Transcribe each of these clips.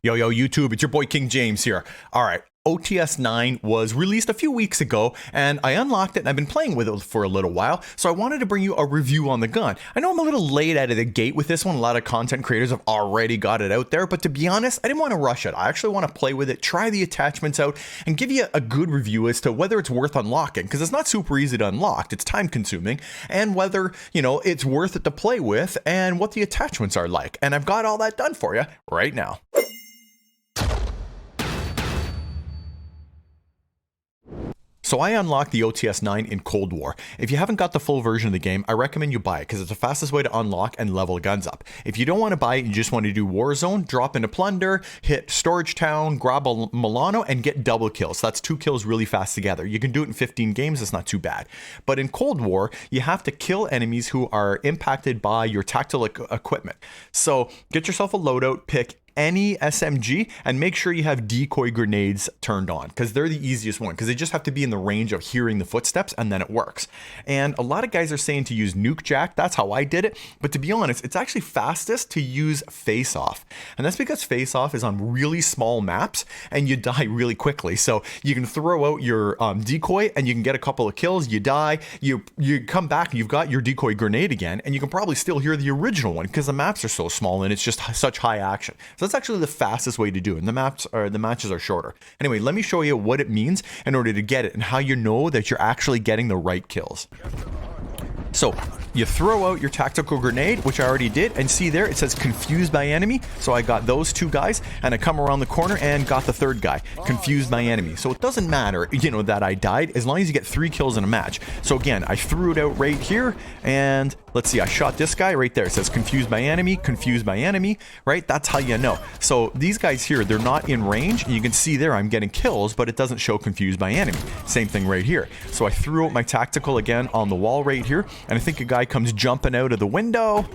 Yo, YouTube, it's your boy King James here. All right, OTS 9 was released a few weeks ago, and I unlocked it, and I've been playing with it for a little while, so I wanted to bring you a review on the gun. I know I'm a little late out of the gate with this one. A lot of content creators have already got it out there, but to be honest, I didn't want to rush it. I actually want to play with it, try the attachments out, and give you a good review as to whether it's worth unlocking, because it's not super easy to unlock. It's time consuming, and whether, it's worth it to play with, and what the attachments are like. And I've got all that done for you right now. So I unlocked the OTS 9 in Cold War. If you haven't got the full version of the game, I recommend you buy it because it's the fastest way to unlock and level guns up. If you don't want to buy it, you just want to do Warzone, drop into Plunder, hit Storage Town, grab a Milano, and get double kills. That's 2 kills really fast together. You can do it in 15 games, it's not too bad. But in Cold War, you have to kill enemies who are impacted by your tactical equipment. So get yourself a loadout, pick any SMG, and make sure you have decoy grenades turned on because they're the easiest one because they just have to be in the range of hearing the footsteps and then it works. And a lot of guys are saying to use nuke jack. That's how I did it, but to be honest, it's actually fastest to use face off, and that's because face off is on really small maps and you die really quickly. So you can throw out your decoy and you can get a couple of kills, you die, you come back and you've got your decoy grenade again, and you can probably still hear the original one because the maps are so small and it's just such high action. So that's actually the fastest way to do it, and the matches are shorter. Anyway, let me show you what it means in order to get it and how you know that you're actually getting the right kills. So you throw out your tactical grenade, which I already did, and see there it says confused by enemy. So I got those 2 guys, and I come around the corner and got the 3rd guy confused by enemy. So it doesn't matter, that I died as long as you get 3 kills in a match. So again, I threw it out right here, and let's see, I shot this guy right there. It says confused by enemy, right? That's how you know. So these guys here, they're not in range, and you can see there I'm getting kills, but it doesn't show confused by enemy. Same thing right here. So I threw out my tactical again on the wall right here, and I think a guy comes jumping out of the window.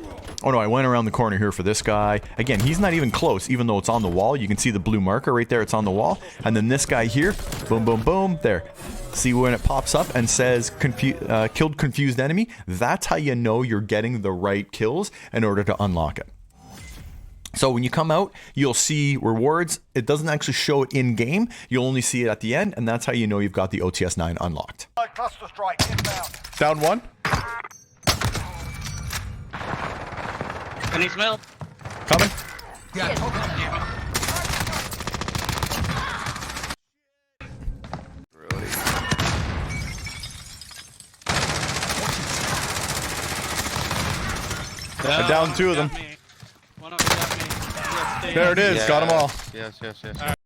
Oh no, I went around the corner here for this guy. Again, he's not even close, even though it's on the wall. You can see the blue marker right there, it's on the wall. And then this guy here, boom, boom, boom, there. See when it pops up and says killed confused enemy? That's how you know you're getting the right kills in order to unlock it. So when you come out, you'll see rewards. It doesn't actually show it in game. You'll only see it at the end, and that's how you know you've got the OTS 9 unlocked. Cluster strike inbound. Down 1. Any smell? Coming. Yeah. I downed 2 of them. One of them got me. There it is. Yeah. Got them all. Yes.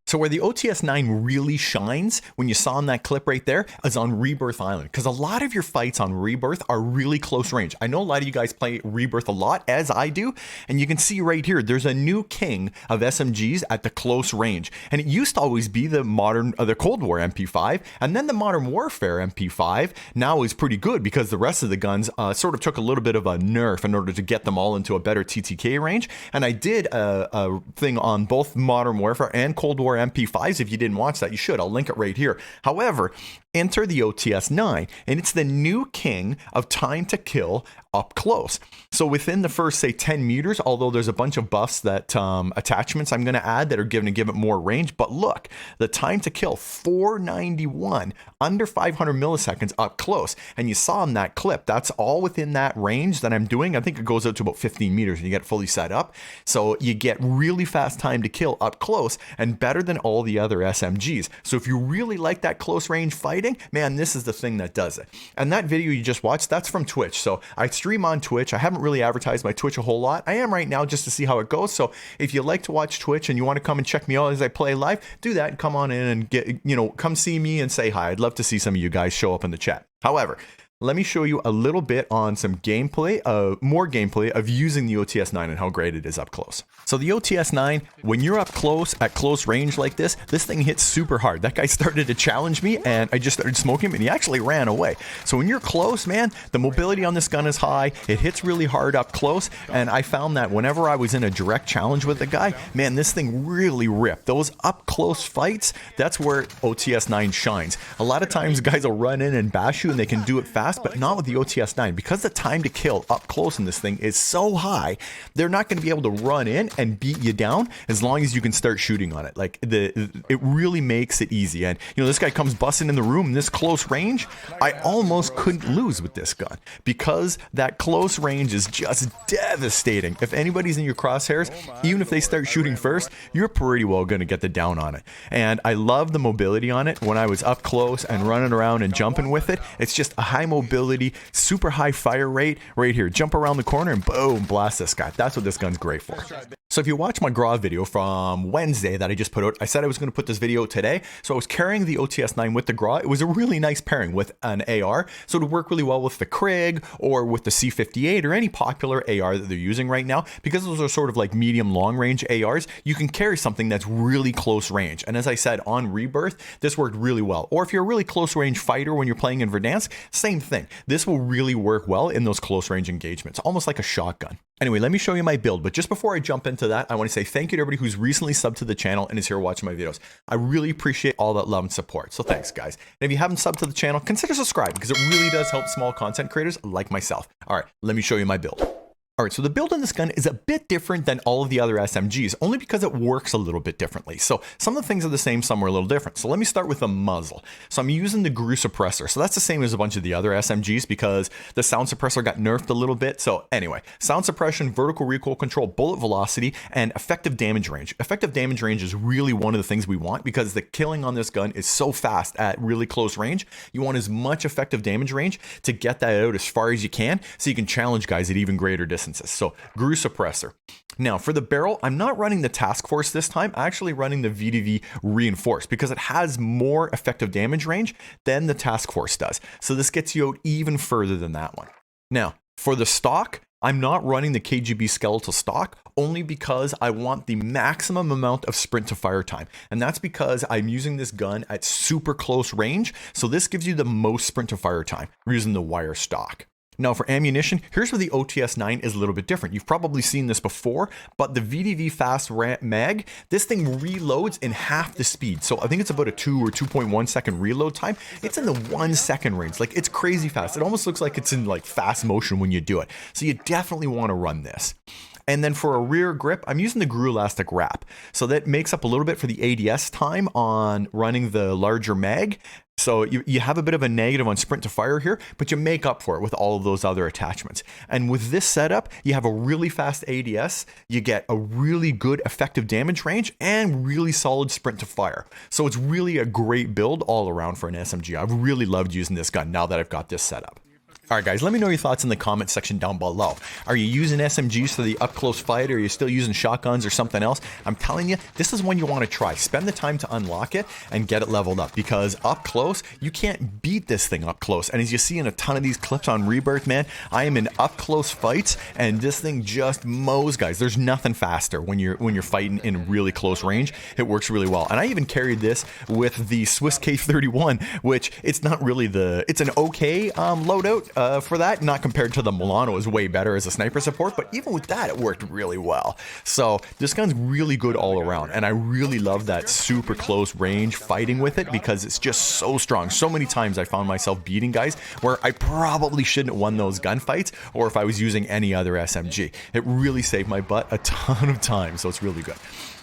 So where the OTS 9 really shines, when you saw in that clip right there, is on Rebirth Island. Because a lot of your fights on Rebirth are really close range. I know a lot of you guys play Rebirth a lot, as I do. And you can see right here, there's a new king of SMGs at the close range. And it used to always be the the Cold War MP5. And then the Modern Warfare MP5 now is pretty good because the rest of the guns sort of took a little bit of a nerf in order to get them all into a better TTK range. And I did a thing on both Modern Warfare and Cold War MP5s. If you didn't watch that, you should. I'll link it right here. However, enter the OTS 9, and it's the new king of time to kill up close. So within the first, say, 10 meters, although there's a bunch of buffs that attachments I'm going to add that are going to give it more range, but look, the time to kill, 491, under 500 milliseconds up close. And you saw in that clip, that's all within that range that I'm doing. I think it goes out to about 15 meters and you get fully set up. So you get really fast time to kill up close and better than all the other SMGs. So if you really like that close range fighting, man, this is the thing that does it. And that video you just watched, that's from Twitch. So I stream on Twitch. I haven't really advertised my Twitch a whole lot. I am right now just to see how it goes. So if you like to watch Twitch and you want to come and check me out as I play live, do that and come on in and get, come see me and say hi. I'd love to see some of you guys show up in the chat. However, let me show you a little bit on some gameplay, more gameplay of using the OTS 9 and how great it is up close. So the OTS 9, when you're up close, at close range like this thing hits super hard. That guy started to challenge me and I just started smoking him and he actually ran away. So when you're close, man, the mobility on this gun is high. It hits really hard up close. And I found that whenever I was in a direct challenge with the guy, man, this thing really ripped. Those up close fights, that's where OTS 9 shines. A lot of times guys will run in and bash you and they can do it fast. fast, but not with the OTS-9. Because the time to kill up close in this thing is so high, they're not going to be able to run in and beat you down as long as you can start shooting on it. Like, it really makes it easy. And, you know, this guy comes busting in the room in this close range. I almost couldn't lose with this gun because that close range is just devastating. If anybody's in your crosshairs, even if they start shooting first, you're pretty well going to get the down on it. And I love the mobility on it. When I was up close and running around and jumping with it, it's just a high mobility, super high fire rate right here. Jump around the corner and boom, blast this guy. That's what this gun's great for. So if you watch my GRAW video from Wednesday that I just put out, I said I was going to put this video today. So I was carrying the OTS-9 with the GRAW. It was a really nice pairing with an AR. So it would work really well with the Krig or with the C58 or any popular AR that they're using right now. Because those are sort of like medium long range ARs, you can carry something that's really close range. And as I said, on Rebirth, this worked really well. Or if you're a really close range fighter when you're playing in Verdansk, same thing. This will really work well in those close range engagements, almost like a shotgun. Anyway, let me show you my build. But just before I jump into that, I want to say thank you to everybody who's recently subbed to the channel and is here watching my videos. I really appreciate all that love and support. So thanks, guys. And if you haven't subbed to the channel, consider subscribing because it really does help small content creators like myself. All right, let me show you my build. All right, so the build on this gun is a bit different than all of the other SMGs, only because it works a little bit differently. So some of the things are the same, some are a little different. So let me start with the muzzle. So I'm using the GRU suppressor. So that's the same as a bunch of the other SMGs because the sound suppressor got nerfed a little bit. So anyway, sound suppression, vertical recoil control, bullet velocity, and effective damage range. Effective damage range is really one of the things we want because the killing on this gun is so fast at really close range. You want as much effective damage range to get that out as far as you can so you can challenge guys at even greater distances. So GRU suppressor. Now for the barrel, I'm not running the task force this time. I'm actually running the VDV reinforced because it has more effective damage range than the task force does. So this gets you out even further than that one. Now for the stock, I'm not running the KGB skeletal stock only because I want the maximum amount of sprint to fire time. And that's because I'm using this gun at super close range. So this gives you the most sprint to fire time. We're using the wire stock. Now for ammunition, here's where the OTS-9 is a little bit different. You've probably seen this before, but the VDV fast mag, this thing reloads in half the speed. So I think it's about a 2 or 2.1 second reload time. It's in the 1 second range. Like it's crazy fast. It almost looks like it's in like fast motion when you do it. So you definitely want to run this. And then for a rear grip, I'm using the GRU elastic wrap. So that makes up a little bit for the ADS time on running the larger mag. So you have a bit of a negative on sprint to fire here, but you make up for it with all of those other attachments. And with this setup, you have a really fast ADS, you get a really good effective damage range, and really solid sprint to fire. So it's really a great build all around for an SMG. I've really loved using this gun now that I've got this set up. All right, guys, let me know your thoughts in the comment section down below. Are you using SMGs for the up-close fight, or are you still using shotguns or something else? I'm telling you, this is one you want to try. Spend the time to unlock it and get it leveled up, because up close, you can't beat this thing up close. And as you see in a ton of these clips on Rebirth, man, I am in up-close fights, and this thing just mows guys. There's nothing faster when you're fighting in really close range. It works really well. And I even carried this with the Swiss K31, which it's not really it's an okay loadout. For that, not compared to the Milano, is way better as a sniper support, but even with that, it worked really well. So this gun's really good all around, and I really love that super close range fighting with it because it's just so strong. So many times I found myself beating guys where I probably shouldn't have won those gunfights, or if I was using any other SMG. It really saved my butt a ton of times, so it's really good.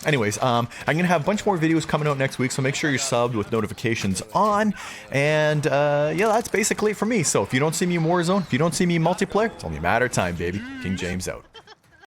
Anyways, I'm going to have a bunch more videos coming out next week, so make sure you're subbed with notifications on. And yeah, that's basically it for me. So if you don't see me in Warzone, if you don't see me in multiplayer, it's only a matter of time, baby. King James out.